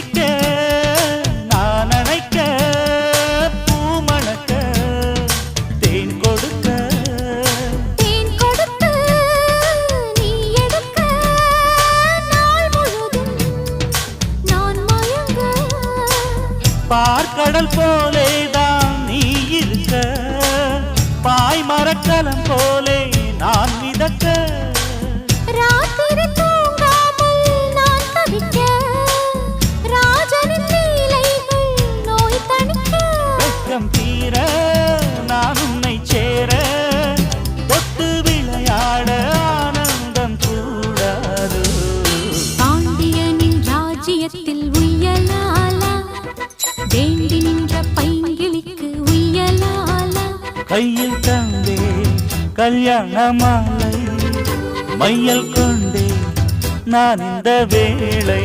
சிரிக்க நான் அணைக்க பூமணக்க தேன் கொடுக்க தேன் கொடுத்து நீ எடுக்க நாள் முழுதும் நான் மயங்க பார்க்கடல் போலேதான் நீ இருக்க பாய் மரக்கலம் போலே நான் மிதக்க ராத்திரி தூங்காமல் நான் தவிக்க ராஜனின் லீலைகள் நோய் தணிக்க வெட்கம் தீர நான் உன்னை சேர தொட்டு விளையாட ஆனந்தம் கூடாது பாண்டியனின் ராஜ்யத்தில் உய்யலாலா வேண்டி நின்ற பைங்கிளிக்கு உய்யலாலா கையில் தந்தே கல்யாண மாலை மையல் கொண்டே நான் இந்த வேளை